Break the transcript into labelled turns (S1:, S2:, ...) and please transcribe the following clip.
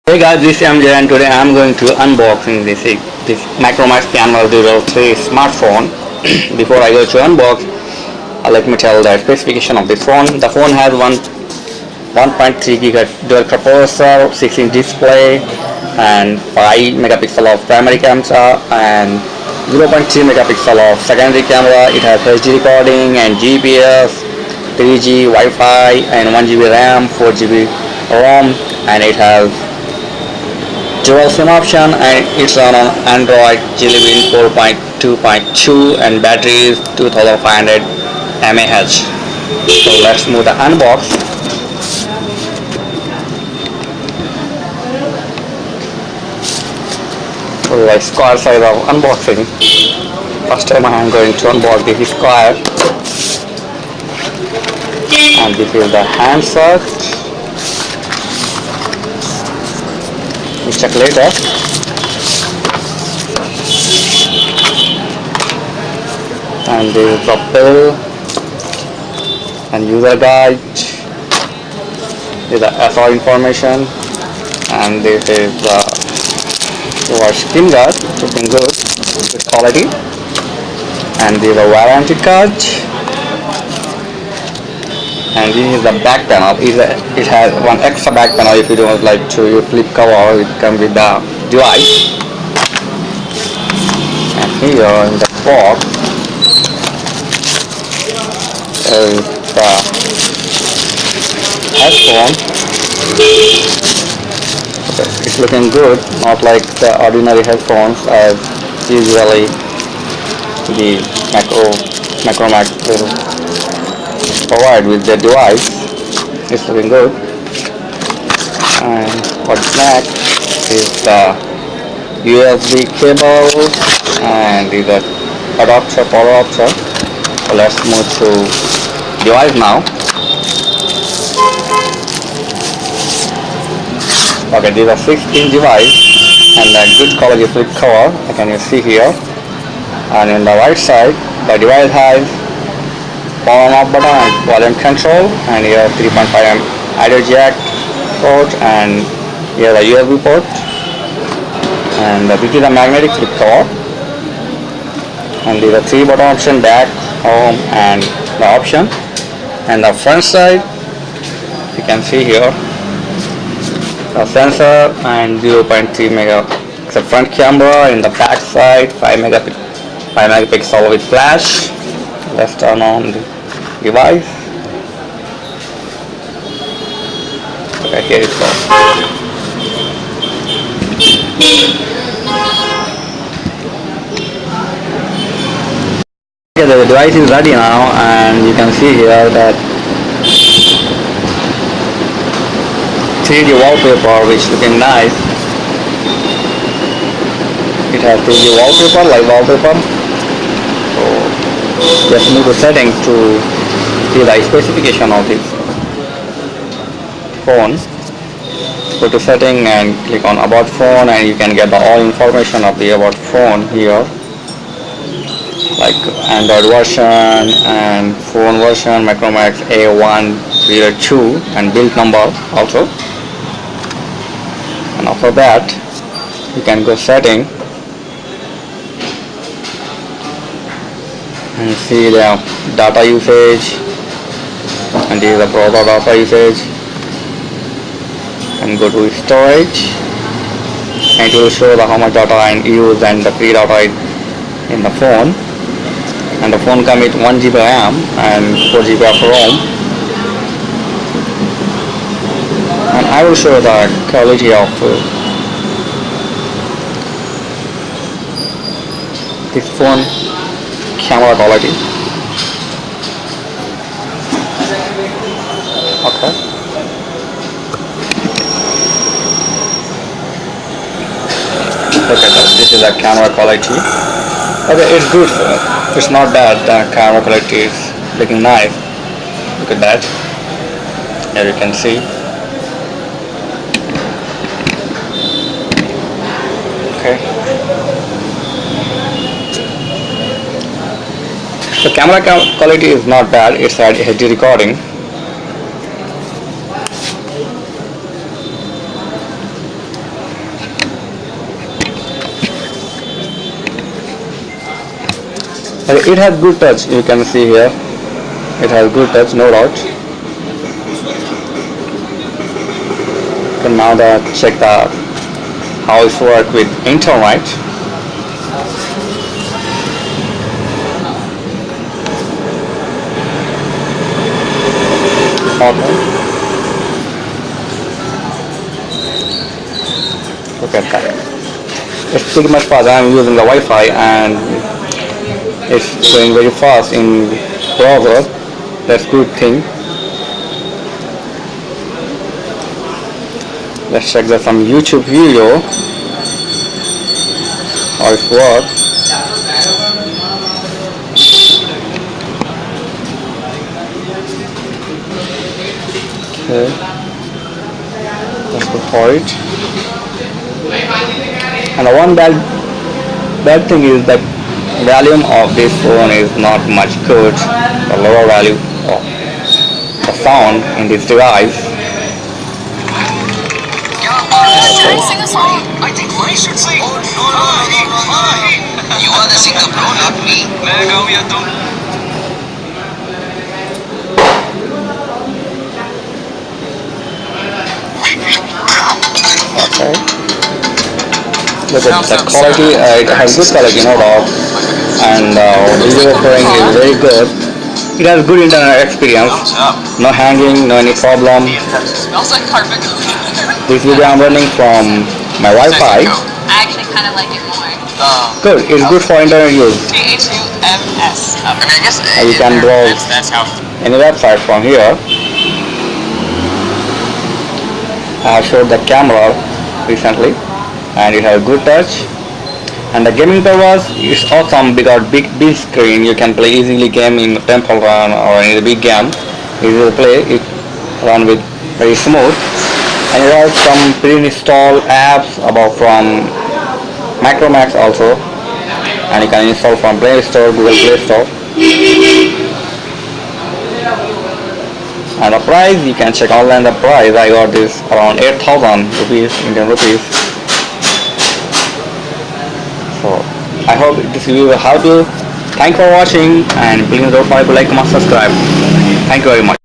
S1: Hey guys, this is MJ and today I am going to unboxing this Micromax Canvas Doodle 3 smartphone. Before I go to unbox, let me tell the specification of this phone. The phone has 1.3 GHz dual processor, 6-inch display, and 5 megapixel of primary camera and 0.3 megapixel of secondary camera. It has HD recording and GPS, 3G Wi-Fi, and 1 GB RAM, 4 GB ROM, and it has dual SIM option, and it's on Android Jelly Bean 4.2.2 and battery is 2500 mAh. So let's move the unbox. So like square size of unboxing. First time I am going to unbox this square, and this is the handset. Check later. And this is the bill and user guide. This is the SR information, and this is the your screen guard, looking good, good quality. And this is a warranty card. And this is the back panel. It has one extra back panel if you don't like to flip cover. It comes with the device. And here in the box is the headphone. It's looking good, not like the ordinary headphones as usually the Micromax provide with the device. It's looking good. And what's next is the USB cable and the adapter, power adapter. So let's move to device now. Okay, this is a 6-inch device and a good quality flip cover. Can you see here? And in the right side, the device has power on off button and volume control, and here 3.5mm audio jack port, and here the USB port, and this is a magnetic flip cover, and these are 3 button option: back, home, and the option. And the front side, you can see here the sensor and 0.3 megapixel front camera. In the back side, 5 megapixel with flash. Let's turn on the device. Okay, here it goes. Okay, the device is ready now, and you can see here that 3D wallpaper, which is looking nice. It has 3D wallpaper, live wallpaper. Just move the settings to see the specification of this phone. Go to setting and click on about phone, and you can get the all information of the about phone here, like Android version and phone version, Micromax A102, and build number also. And after that, you can go setting and see the data usage, and this is the browser data usage, and go to storage, and it will show the how much data and use and the free data in the phone. And the phone comes with 1 GB RAM and 4 GB of ROM. And I will show the quality of this phone camera quality. Okay. Look at that. This is the camera quality. Okay, it's good. It's not bad. The camera quality is looking nice. Look at that. Here you can see. Okay. The camera quality is not bad. It's had HD recording. It has good touch, you can see here. It has good touch, no doubt. And now check the how it works with internet. Okay. Look at that. It's pretty much fast. I'm using the Wi-Fi and it's going very fast in browser. That's good thing. Let's check some YouTube video how it works. Okay, let's go for it. And the one bad thing is that volume of this phone is not much good. The lower value of the sound in this device.
S2: Should I sing a song? I think I should sing. Oh, no. You are the singer, bro, not me. मैं गाऊं या तुम?
S1: Okay. Look at the quality. It has good quality, no doubt, and video recording is very good. It has good internet experience. No hanging, no any problem.
S2: Smells like carpet.
S1: This video I'm running from my Wi-Fi.
S2: I actually kind of like it more.
S1: Good. It's good for internet use.
S2: AHUMS. I mean, I guess
S1: You can browse
S2: that's how.
S1: any website from here. I have showed the camera recently, and it has good touch. And the gaming purpose is awesome because big screen. You can play easily game in Temple Run or any big game. Easy to play. It run with very smooth. And it has some pre-installed apps about from Micromax also, and you can install from Play Store, Google Play Store. And the price, you can check online the price. I got this around 8,000 rupees, Indian rupees. So I hope this video will help you. Thanks for watching, and please don't forget to like, comment, subscribe. Thank you very much.